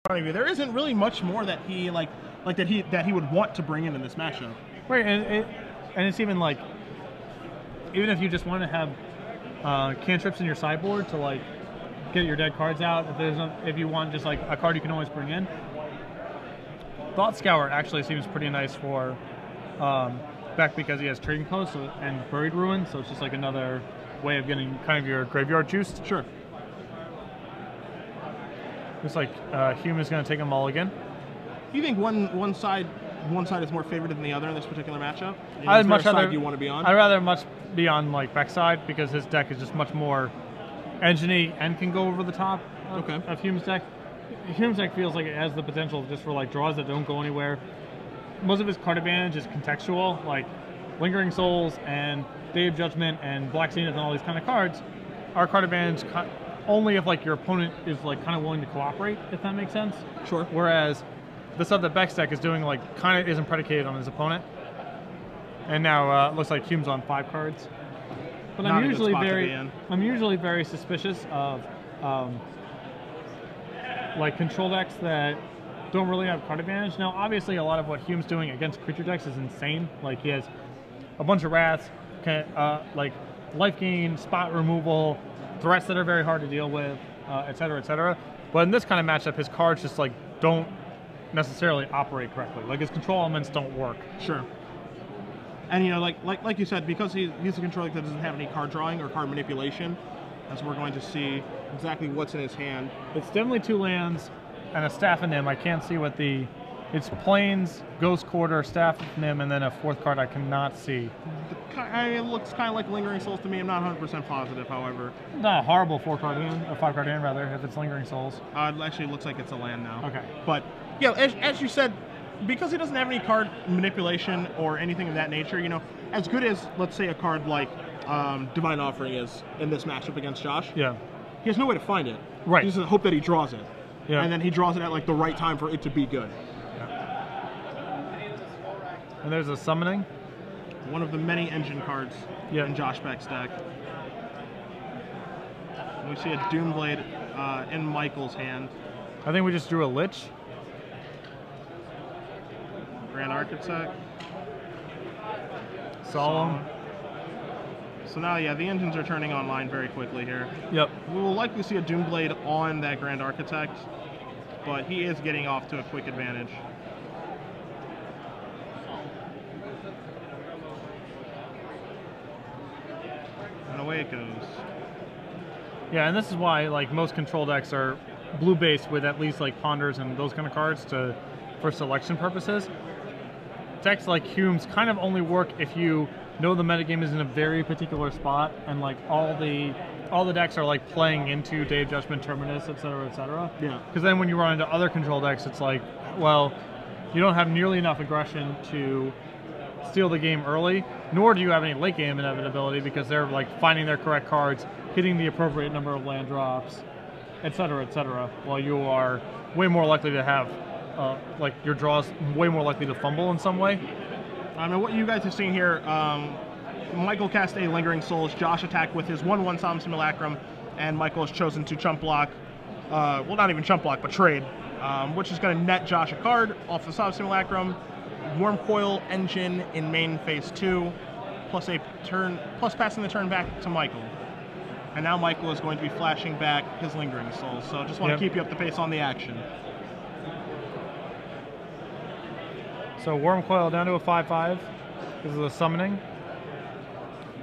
front of you, there isn't really much more that he that he would want to bring in this matchup. Right, and it's even like, even if you just want to have cantrips in your sideboard to like get your dead cards out, if you want just like a card you can always bring in, Thought Scour actually seems pretty nice for Beck because he has Trading Post and Buried Ruin, so it's just like another way of getting kind of your graveyard juiced. Sure. Looks like Hume is going to take a mulligan. Do you think one side is more favored than the other in this particular matchup? I'd much rather you want to be on. I'd rather much be on like Beck's side because his deck is just much more engine-y and can go over the top of Hume's deck. Hume's deck feels like it has the potential just for like draws that don't go anywhere. Most of his card advantage is contextual, like Lingering Souls and Day of Judgment and Black Zenith and all these kind of cards. Our card advantage only if like your opponent is like kind of willing to cooperate, if that makes sense. Sure. Whereas the stuff that Beck's deck is doing like kind of isn't predicated on his opponent. And now it looks like Hume's on 5 cards. But I'm usually very suspicious of like control decks that don't really have card advantage. Now, obviously, a lot of what Hume's doing against creature decks is insane. Like he has a bunch of wraths, like life gain, spot removal, threats that are very hard to deal with, et cetera, et cetera. But in this kind of matchup, his cards just like don't necessarily operate correctly. Like his control elements don't work. Sure. And you know, like you said, because he's a controller that doesn't have any card drawing or card manipulation, as we're going to see exactly what's in his hand. It's definitely 2 lands and a Staff of Nim. I can't see what it's Plains, Ghost Quarter, Staff of Nim, and then a 4th card I cannot see. It looks kind of like Lingering Souls to me. I'm not 100% positive, however. Not a horrible 4-card hand, or 5-card hand rather, if it's Lingering Souls. It actually looks like it's a land now. Okay. But yeah, as you said, because he doesn't have any card manipulation or anything of that nature, you know, as good as, let's say, a card like Divine Offering is in this matchup against Josh, yeah, he has no way to find it. Right. He just hope that he draws it. Yeah. And then he draws it at like the right time for it to be good. Yeah. And there's a Summoning. One of the many engine cards in Josh Beck's deck. And we see a Doomblade in Michael's hand. I think we just drew a Lich. Grand Architect. Solemn. So now, yeah, the engines are turning online very quickly here. Yep. We will likely see a Doomblade on that Grand Architect, but he is getting off to a quick advantage. And away it goes. Yeah, and this is why like most control decks are blue-based with at least like Ponders and those kind of cards for selection purposes. Decks like Hume's kind of only work if you know the metagame is in a very particular spot and like all the decks are like playing into Day of Judgment, Terminus, etc., etc. Yeah. Because then when you run into other control decks, it's like, well, you don't have nearly enough aggression to steal the game early, nor do you have any late game inevitability because they're like finding their correct cards, hitting the appropriate number of land drops, etc., etc. While you are way more likely to have like your draws way more likely to fumble in some way. I mean, what you guys have seen here, Michael cast a Lingering Souls, Josh attacked with his 1/1 Solemn Simulacrum, and Michael has chosen to chump block, well, not even chump block, but trade, which is going to net Josh a card off the Solemn Simulacrum, Worm Coil Engine in main phase 2, plus passing the turn back to Michael. And now Michael is going to be flashing back his Lingering Souls, so just want to keep you up to pace on the action. So Worm Coil down to a 5/5. This is a Summoning.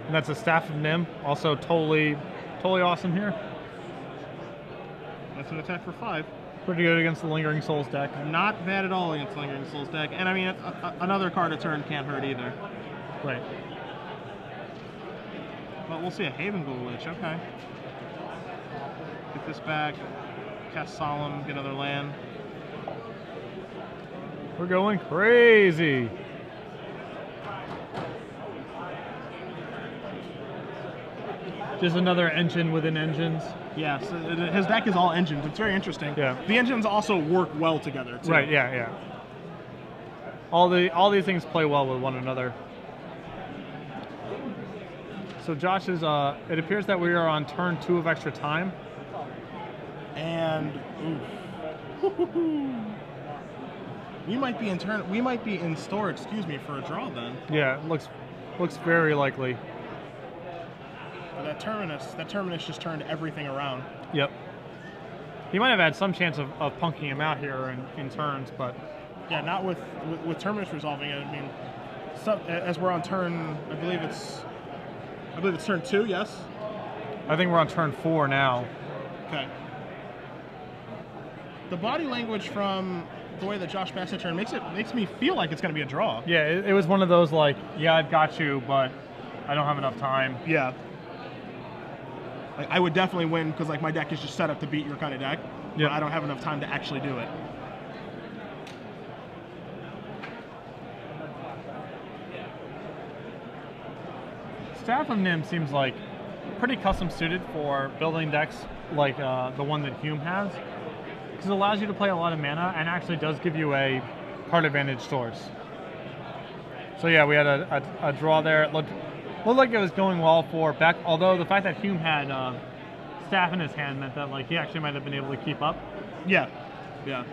And that's a Staff of Nim. Also totally awesome here. That's an attack for 5. Pretty good against the Lingering Souls deck. Not bad at all against the Lingering Souls deck. And I mean, another card a turn can't hurt either. Right. But we'll see a Haven Ghoul Lich, okay. Get this back, cast Solemn, get another land. We're going crazy. Just another engine within engines. Yes, his deck is all engines. It's very interesting. Yeah. The engines also work well together, too. Right, yeah. All these things play well with one another. So Josh is, it appears that we are on turn 2 of extra time. And, oof. We might be in turn. We might be in store. Excuse me, for a draw then. Yeah, it looks very likely. But that terminus just turned everything around. Yep. He might have had some chance of punking him out here in turns, but yeah, not with terminus resolving it. I mean, as we're on turn, I believe it's turn 2. Yes. I think we're on turn 4 now. Okay. The body language from the way that Josh passed that turn makes me feel like it's going to be a draw. Yeah, it was one of those like, yeah, I've got you, but I don't have enough time. Yeah. Like, I would definitely win because like my deck is just set up to beat your kind of deck. Yeah. But I don't have enough time to actually do it. Staff of Nim seems like pretty custom suited for building decks like the one that Hume has, because it allows you to play a lot of mana and actually does give you a card advantage source. So yeah, we had a draw there. It looked like it was going well for Beck, although the fact that Hume had staff in his hand meant that like he actually might have been able to keep up. Yeah. Yeah.